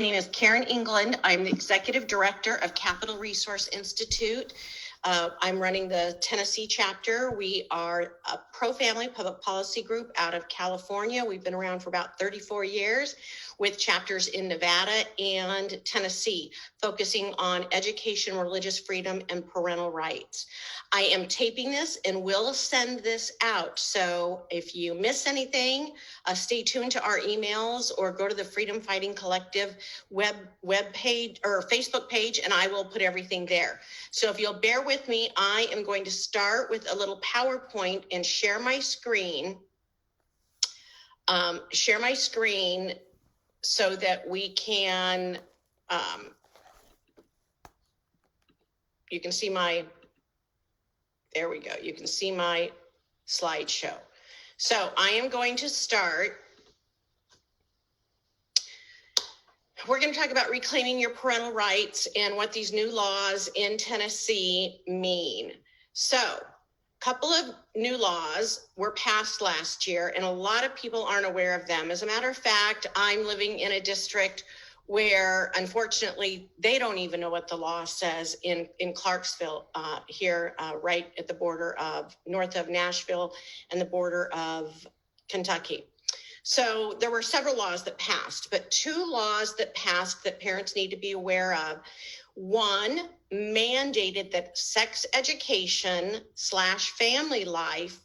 My name is Karen England. I'm the Executive Director of Capital Resource Institute. I'm running the Tennessee chapter. We are a pro-family public policy group out of California. We've been around for about 34 years with chapters in Nevada and Tennessee, focusing on education, religious freedom, and parental rights. I am taping this and will send this out. So if you miss anything, stay tuned to our emails or go to the Freedom Fighting Collective web page or Facebook page, and I will put everything there. So if you'll bear with me, I am going to start with a little PowerPoint and share my screen. So that we can, you can see my, there we go. You can see my slideshow. So I am going to start. We're going to talk about reclaiming your parental rights and what these new laws in Tennessee mean. So a couple of new laws were passed last year, and a lot of people aren't aware of them. As a matter of fact, I'm living in a district where, unfortunately, they don't even know what the law says in Clarksville, here, right at the border of north of Nashville and the border of Kentucky. So there were several laws that passed, but two laws that passed that parents need to be aware of. One mandated that sex education / family life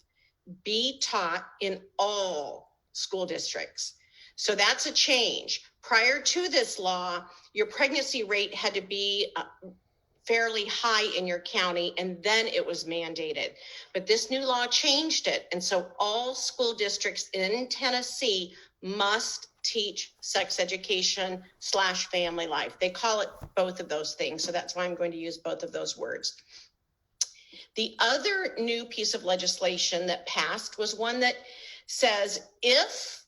be taught in all school districts. So that's a change. Prior to this law, your pregnancy rate had to be fairly high in your county, and then it was mandated. But this new law changed it. And so all school districts in Tennessee must teach sex education / family life. They call it both of those things. So that's why I'm going to use both of those words. The other new piece of legislation that passed was one that says if,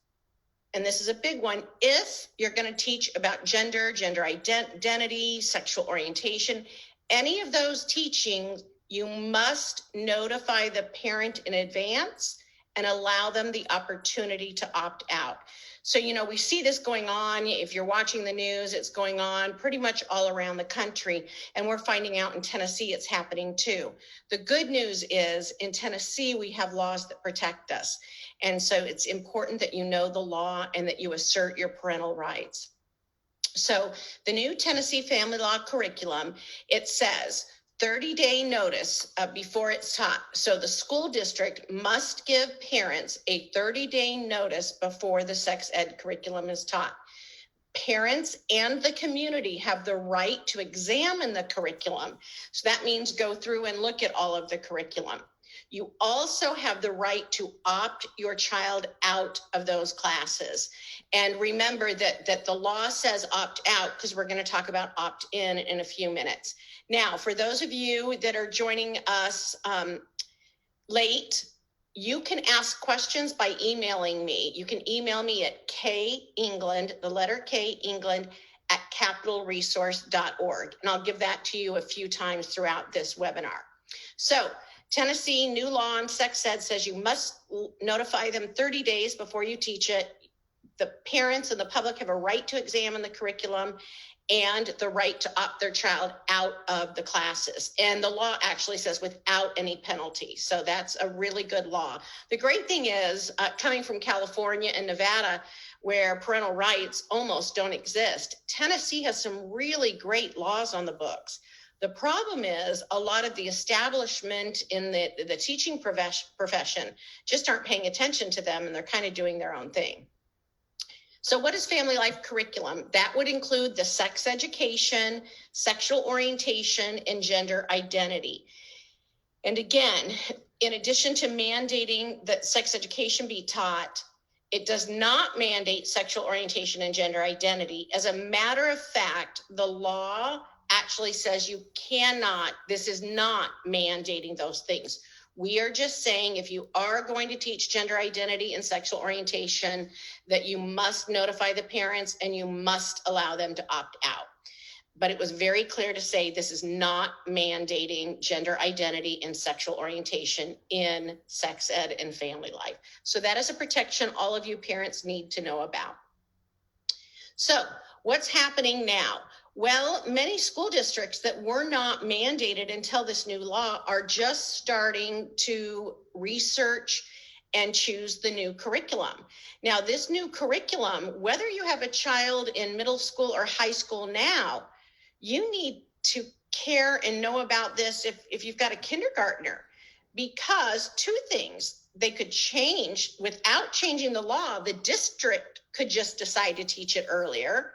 and this is a big one, if you're going to teach about gender identity, sexual orientation, any of those teachings, you must notify the parent in advance and allow them the opportunity to opt out. So, we see this going on. If you're watching the news, it's going on pretty much all around the country. And we're finding out in Tennessee, it's happening too. The good news is in Tennessee, we have laws that protect us. And so it's important that you know the law and that you assert your parental rights. So the new Tennessee family law curriculum, it says 30-day notice before it's taught. So the school district must give parents a 30-day notice before the sex ed curriculum is taught. Parents and the community have the right to examine the curriculum. So that means go through and look at all of the curriculum. You also have the right to opt your child out of those classes. And remember that the law says opt out, because we're going to talk about opt in a few minutes. Now, for those of you that are joining us late, you can ask questions by emailing me. You can email me at kengland, the letter K, England, at capitalresource.org. And I'll give that to you a few times throughout this webinar. So Tennessee new law on sex ed says you must notify them 30 days before you teach it. The parents and the public have a right to examine the curriculum and the right to opt their child out of the classes. And the law actually says without any penalty. So that's a really good law. The great thing is, coming from California and Nevada, where parental rights almost don't exist, Tennessee has some really great laws on the books. The problem is a lot of the establishment in the teaching profession just aren't paying attention to them, and they're kind of doing their own thing. So what is family life curriculum? That would include the sex education, sexual orientation, and gender identity. And again, in addition to mandating that sex education be taught, it does not mandate sexual orientation and gender identity. As a matter of fact, the law actually says you cannot, this is not mandating those things. We are just saying if you are going to teach gender identity and sexual orientation, that you must notify the parents and you must allow them to opt out. But it was very clear to say this is not mandating gender identity and sexual orientation in sex ed and family life. So that is a protection all of you parents need to know about. So what's happening now? Well, many school districts that were not mandated until this new law are just starting to research and choose the new curriculum. Now, this new curriculum, whether you have a child in middle school or high school now, you need to care and know about this if you've got a kindergartner, because two things they could change without changing the law. The district could just decide to teach it earlier.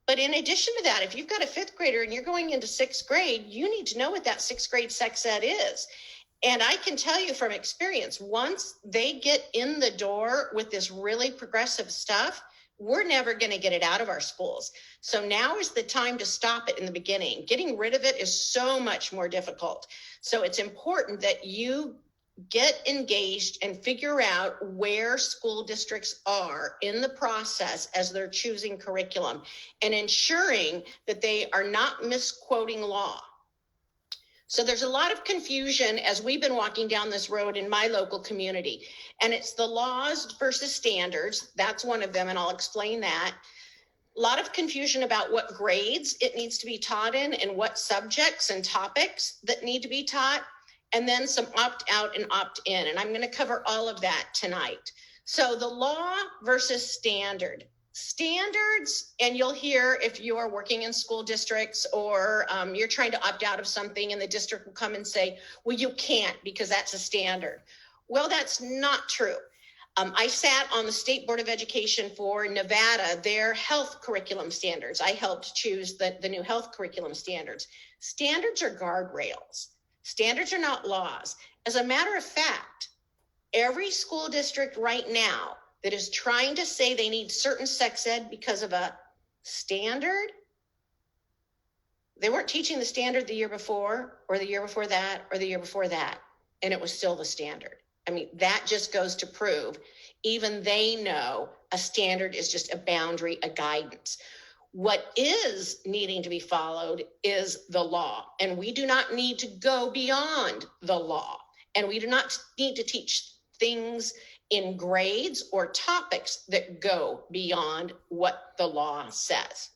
But in addition to that, if you've got a fifth grader and you're going into sixth grade, you need to know what that sixth grade sex ed is. And I can tell you from experience, once they get in the door with this really progressive stuff, we're never going to get it out of our schools. So now is the time to stop it in the beginning. Getting rid of it is so much more difficult. So it's important that you get engaged and figure out where school districts are in the process as they're choosing curriculum and ensuring that they are not misquoting law. So there's a lot of confusion as we've been walking down this road in my local community, and it's the laws versus standards. That's one of them, and I'll explain that. A lot of confusion about what grades it needs to be taught in and what subjects and topics that need to be taught, and then some opt-out and opt-in, and I'm going to cover all of that tonight. So the law versus standard. Standards, and you'll hear if you are working in school districts or you're trying to opt out of something and the district will come and say, well, you can't because that's a standard. Well, that's not true. I sat on the State Board of Education for Nevada, their health curriculum standards. I helped choose the new health curriculum standards. Standards are guardrails. Standards are not laws. As a matter of fact, every school district right now that is trying to say they need certain sex ed because of a standard, they weren't teaching the standard the year before or the year before that or the year before that, and it was still the standard. I mean, that just goes to prove even they know a standard is just a boundary, a guidance. What is needing to be followed is the law, and we do not need to go beyond the law, and we do not need to teach things in grades or topics that go beyond what the law says.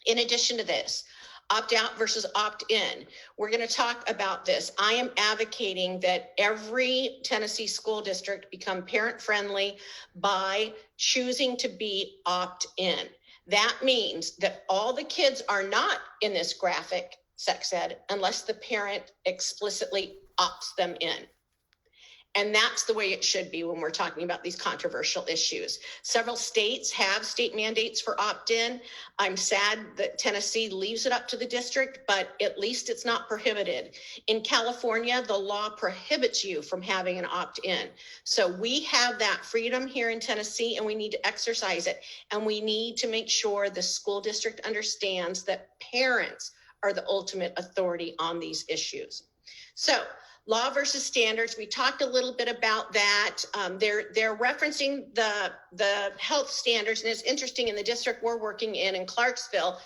In addition to this, opt-out versus opt-in. We're going to talk about this. I am advocating that every Tennessee school district become parent-friendly by choosing to be opt-in. That means that all the kids are not in this graphic sex ed unless the parent explicitly opts them in. And that's the way it should be when we're talking about these controversial issues. Several states have state mandates for opt-in. I'm sad that Tennessee leaves it up to the district, but at least it's not prohibited. In California, the law prohibits you from having an opt-in. So we have that freedom here in Tennessee, and we need to exercise it. And we need to make sure the school district understands that parents are the ultimate authority on these issues. So, law versus standards. We talked a little bit about that. They're referencing the health standards, and it's interesting in the district we're working in Clarksville,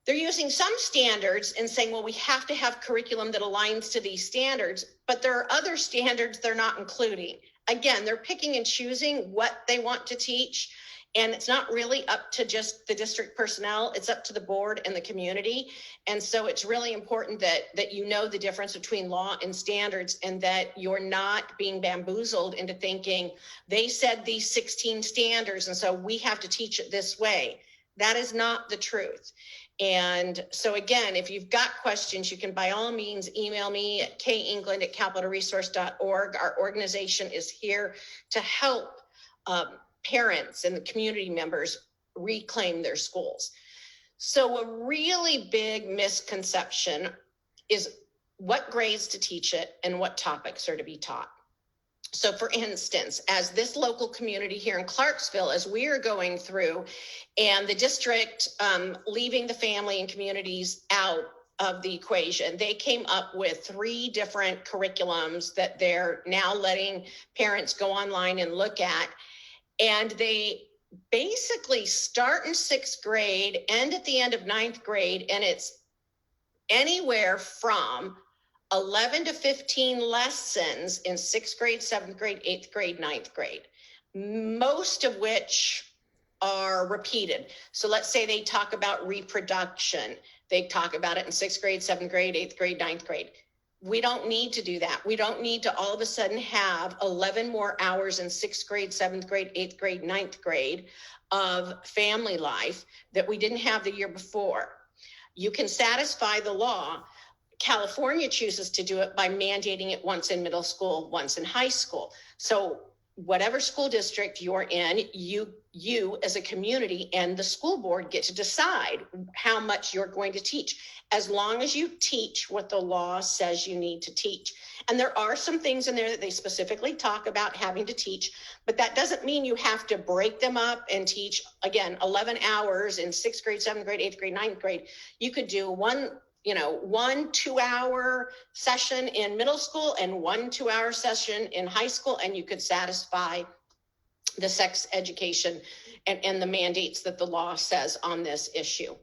they're using some standards and saying, well, we have to have curriculum that aligns to these standards, but there are other standards they're not including. Again, they're picking and choosing what they want to teach. And it's not really up to just the district personnel, it's up to the board and the community. And so it's really important that you know the difference between law and standards, and that you're not being bamboozled into thinking they said these 16 standards and so we have to teach it this way. That is not the truth. And so again, if you've got questions, you can by all means email me at kengland@capitalresource.org. Our organization is here to help parents and the community members reclaim their schools. So a really big misconception is what grades to teach it and what topics are to be taught. So for instance, as this local community here in Clarksville, as we are going through and the district leaving the family and communities out of the equation, they came up with 3 different curriculums that they're now letting parents go online and look at. And they basically start in 6th grade, end at the end of 9th grade, and it's anywhere from 11 to 15 lessons in 6th grade, 7th grade, 8th grade, 9th grade, most of which are repeated. So let's say they talk about reproduction. They talk about it in 6th grade, 7th grade, 8th grade, 9th grade. We don't need to do that. We don't need to all of a sudden have 11 more hours in 6th grade, 7th grade, 8th grade, 9th grade of family life that we didn't have the year before. You can satisfy the law. California chooses to do it by mandating it once in middle school, once in high school. So whatever school district you're in, you as a community and the school board get to decide how much you're going to teach, as long as you teach what the law says you need to teach. And there are some things in there that they specifically talk about having to teach, but that doesn't mean you have to break them up and teach, again, 11 hours in 6th grade, 7th grade, 8th grade, 9th grade. You could do one 2-hour session in middle school and 1 2-hour session in high school, and you could satisfy the sex education and the mandates that the law says on this issue.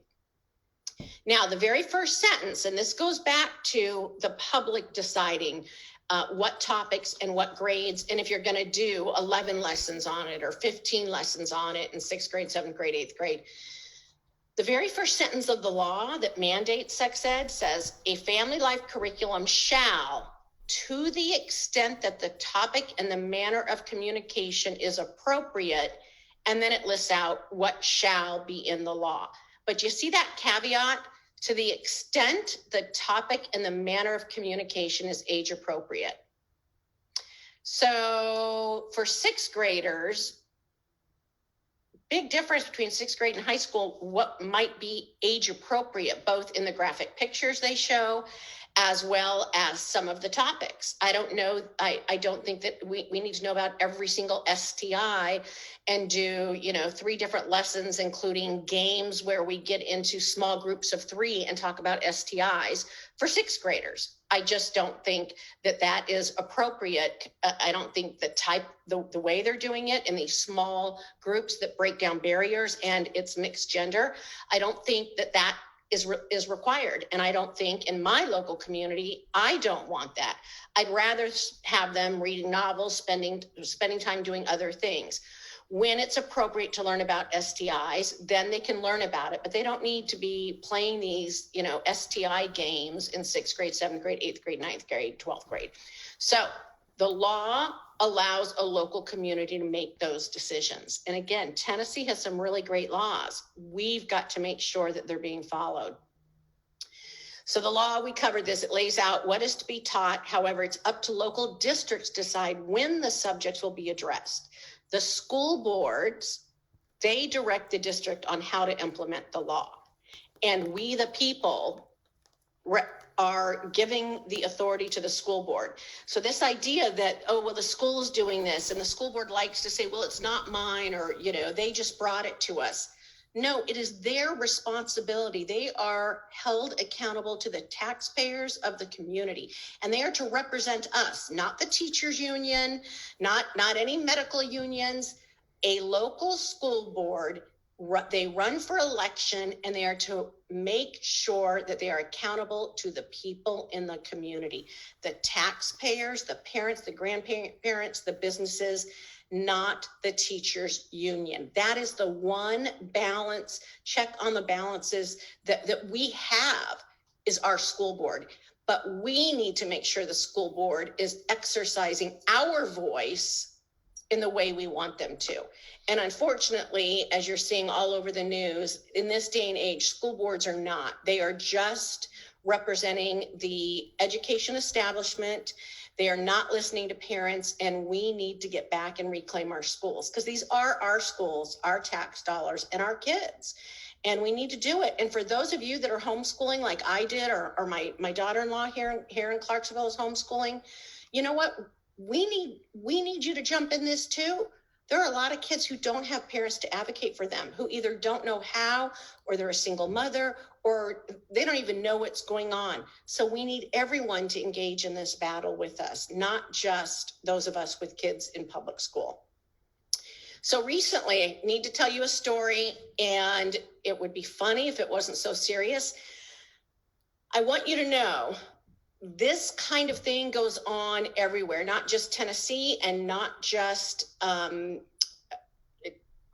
Now, the very first sentence, and this goes back to the public deciding what topics and what grades, and if you're going to do 11 lessons on it or 15 lessons on it in 6th grade, 7th grade, 8th grade. The very first sentence of the law that mandates sex ed says, a family life curriculum shall, to the extent that the topic and the manner of communication is appropriate, and then it lists out what shall be in the law. But you see that caveat? To the extent the topic and the manner of communication is age appropriate. So for 6th graders, big difference between 6th grade and high school, what might be age appropriate, both in the graphic pictures they show, as well as some of the topics. I don't know. I don't think that we need to know about every single STI and do, 3 different lessons, including games where we get into small groups of 3 and talk about STIs for 6th graders. I just don't think that is appropriate. I don't think the way they're doing it in these small groups that break down barriers and it's mixed gender, I don't think that is required. And I don't think in my local community, I don't want that. I'd rather have them reading novels, spending time doing other things. When it's appropriate to learn about STIs, then they can learn about it, but they don't need to be playing these, STI games in 6th grade, 7th grade, 8th grade, 9th grade, 12th grade. So the law allows a local community to make those decisions. And again, Tennessee has some really great laws. We've got to make sure that they're being followed. So the law, we covered this, it lays out what is to be taught. However, it's up to local districts to decide when the subjects will be addressed. The school boards, they direct the district on how to implement the law. And we, the people, are giving the authority to the school board. So this idea that, the school is doing this, and the school board likes to say, well, it's not mine, or, they just brought it to us. No, it is their responsibility. They are held accountable to the taxpayers of the community, and they are to represent us, not the teachers union, not any medical unions. A local school board, they run for election, and they are to make sure that they are accountable to the people in the community, the taxpayers, the parents, the grandparents, the businesses, not the teachers union. That is the one balance, check on the balances that we have, is our school board. But we need to make sure the school board is exercising our voice in the way we want them to. And unfortunately, as you're seeing all over the news, in this day and age, school boards are not. They are just representing the education establishment. They are not listening to parents, and we need to get back and reclaim our schools, because these are our schools, our tax dollars, and our kids. And we need to do it. And for those of you that are homeschooling like I did, or my daughter-in-law here in Clarksville is homeschooling, you know what? We need you to jump in this too. There are a lot of kids who don't have parents to advocate for them, who either don't know how, or they're a single mother, or they don't even know what's going on. So we need everyone to engage in this battle with us, not just those of us with kids in public school. So recently, I need to tell you a story, and it would be funny if it wasn't so serious. I want you to know this kind of thing goes on everywhere, not just Tennessee, and not just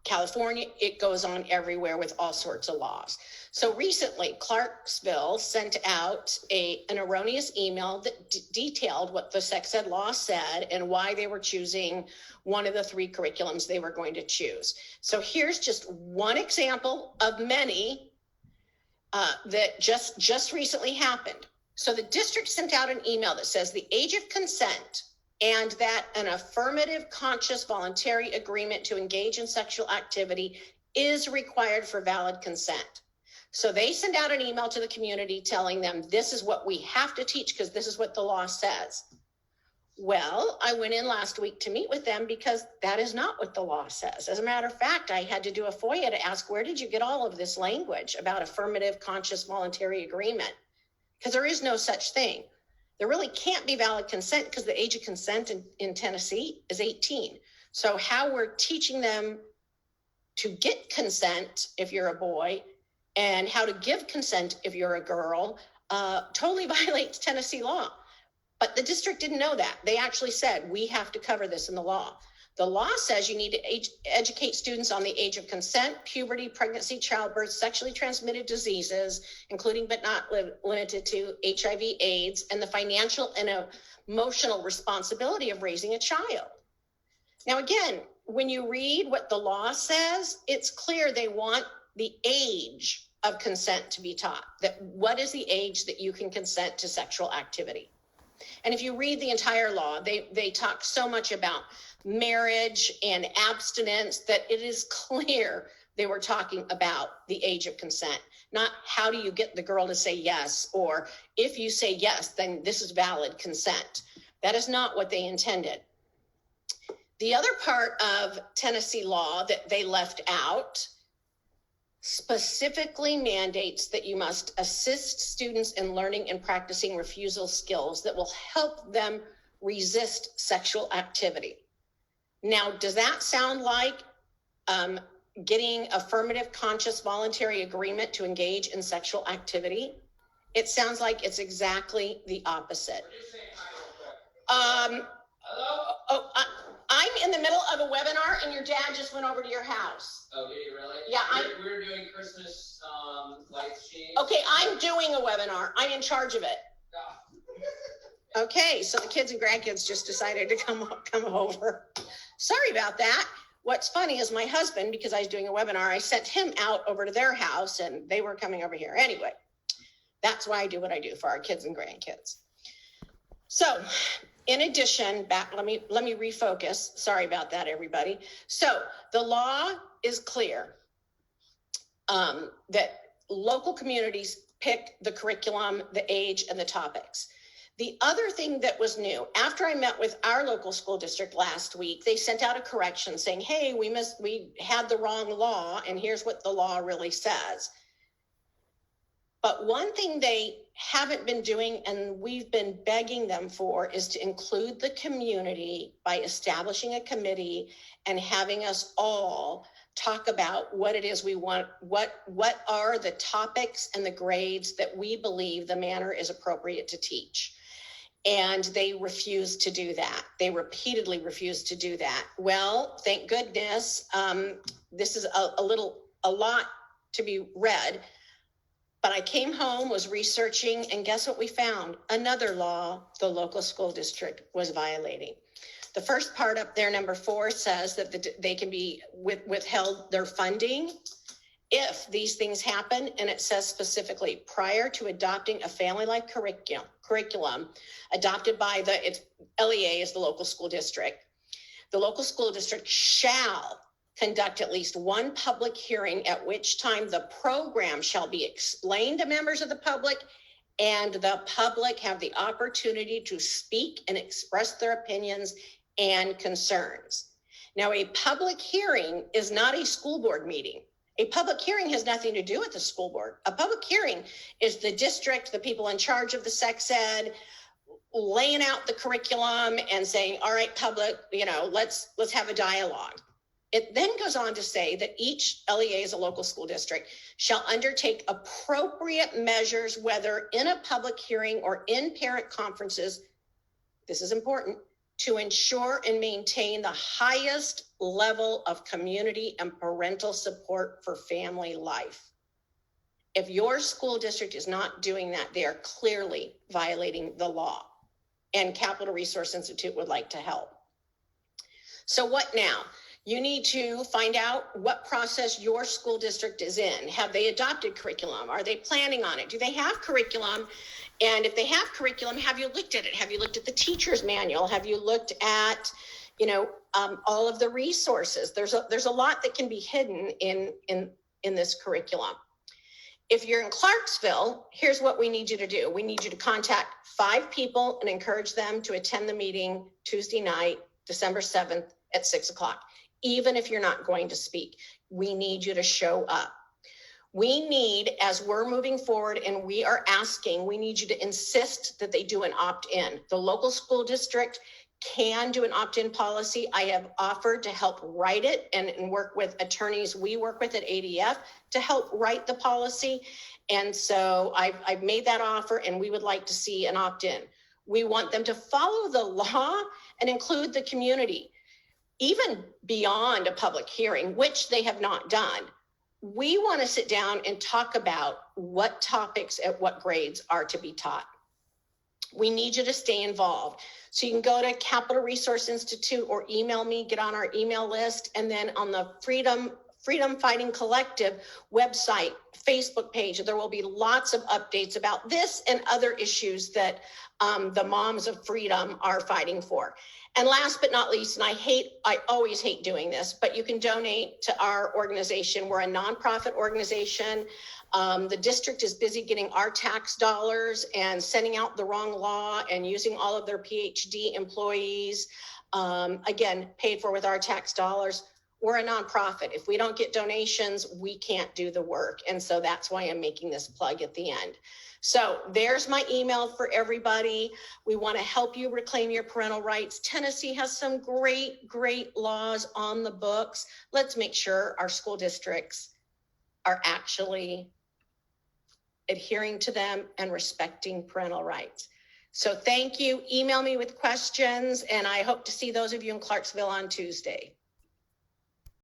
California, it goes on everywhere with all sorts of laws. So recently, Clarksville sent out an erroneous email that detailed what the sex ed law said and why they were choosing one of the 3 curriculums they were going to choose. So here's just one example of many that just recently happened. So the district sent out an email that says the age of consent and that an affirmative, conscious, voluntary agreement to engage in sexual activity is required for valid consent. So they send out an email to the community telling them this is what we have to teach because this is what the law says. Well, I went in last week to meet with them because that is not what the law says. As a matter of fact, I had to do a FOIA to ask, where did you get all of this language about affirmative, conscious, voluntary agreement? Because there is no such thing. There really can't be valid consent because the age of consent in Tennessee is 18. So how we're teaching them to get consent if you're a boy and how to give consent if you're a girl totally violates Tennessee law. But the district didn't know that. They actually said, we have to cover this in the law. The law says you need to educate students on the age of consent, puberty, pregnancy, childbirth, sexually transmitted diseases, including but not limited to HIV, AIDS, and the financial and emotional responsibility of raising a child. Now, again, when you read what the law says, it's clear they want the age of consent to be taught. That what is the age that you can consent to sexual activity? And if you read the entire law, they talk so much about marriage and abstinence that it is clear they were talking about the age of consent, not how do you get the girl to say yes, or if you say yes, then this is valid consent. That is not what they intended. The other part of Tennessee law that they left out specifically mandates that you must assist students in learning and practicing refusal skills that will help them resist sexual activity. Now, does that sound like getting affirmative, conscious, voluntary agreement to engage in sexual activity? It sounds like it's exactly the opposite. Hello? Oh, I'm in the middle of a webinar and your dad just went over to your house. Oh, did he really? Yeah. We're doing Christmas lights shades. Okay, I'm doing a webinar. I'm in charge of it. Okay, so the kids and grandkids just decided to come over. Sorry about that. What's funny is my husband, because I was doing a webinar, I sent him out over to their house and they were coming over here. Anyway, that's why I do what I do for our kids and grandkids. So in addition, let me refocus. Sorry about that, everybody. So the law is clear that local communities pick the curriculum, the age, and the topics. The other thing that was new, after I met with our local school district last week, they sent out a correction saying, hey, we had the wrong law, and here's what the law really says. But one thing they haven't been doing, and we've been begging them for, is to include the community by establishing a committee and having us all talk about what it is we want, what are the topics and the grades that we believe the manner is appropriate to teach. And they refused to do that. They repeatedly refused to do that. Well, thank goodness. This is a lot to be read. But I came home, was researching, and guess what we found? Another law the local school district was violating. The first part up there, number 4, says that they can be withheld their funding if these things happen, and it says specifically, prior to adopting a family life curriculum adopted by LEA is the local school district. The local school district shall conduct at least one public hearing at which time the program shall be explained to members of the public and the public have the opportunity to speak and express their opinions and concerns. Now, a public hearing is not a school board meeting. A public hearing has nothing to do with the school board. A public hearing is the district, the people in charge of the sex ed, laying out the curriculum and saying, all right, public, let's have a dialogue. It then goes on to say that each LEA is a local school district shall undertake appropriate measures, whether in a public hearing or in parent conferences, this is important, to ensure and maintain the highest level of community and parental support for family life. If your school district is not doing that, they are clearly violating the law, and Capital Resource Institute would like to help. So what now? You need to find out what process your school district is in. Have they adopted curriculum? Are they planning on it? Do they have curriculum? And if they have curriculum, have you looked at it? Have you looked at the teacher's manual? Have you looked at, all of the resources? There's a lot that can be hidden in this curriculum. If you're in Clarksville, here's what we need you to do. We need you to contact 5 people and encourage them to attend the meeting Tuesday night, December 7th at 6:00. Even if you're not going to speak, we need you to show up. We need, as we're moving forward and we are asking, we need you to insist that they do an opt-in. The local school district can do an opt-in policy. I have offered to help write it and work with attorneys we work with at ADF to help write the policy. And so I've made that offer, and we would like to see an opt-in. We want them to follow the law and include the community, even beyond a public hearing, which they have not done. We want to sit down and talk about what topics at what grades are to be taught. We need you to stay involved. So you can go to Capital Resource Institute or email me, get on our email list. And then on the Freedom Fighting Collective website, Facebook page, there will be lots of updates about this and other issues that the moms of freedom are fighting for. And last but not least, and I always hate doing this, but you can donate to our organization. We're a nonprofit organization. The district is busy getting our tax dollars and sending out the wrong law and using all of their PhD employees, again, paid for with our tax dollars. We're a nonprofit. If we don't get donations, we can't do the work. And so that's why I'm making this plug at the end. So there's my email for everybody. We want to help you reclaim your parental rights. Tennessee has some great laws on the books. Let's make sure our school districts are actually adhering to them and respecting parental rights. So thank you. Email me with questions, and I hope to see those of you in Clarksville on Tuesday.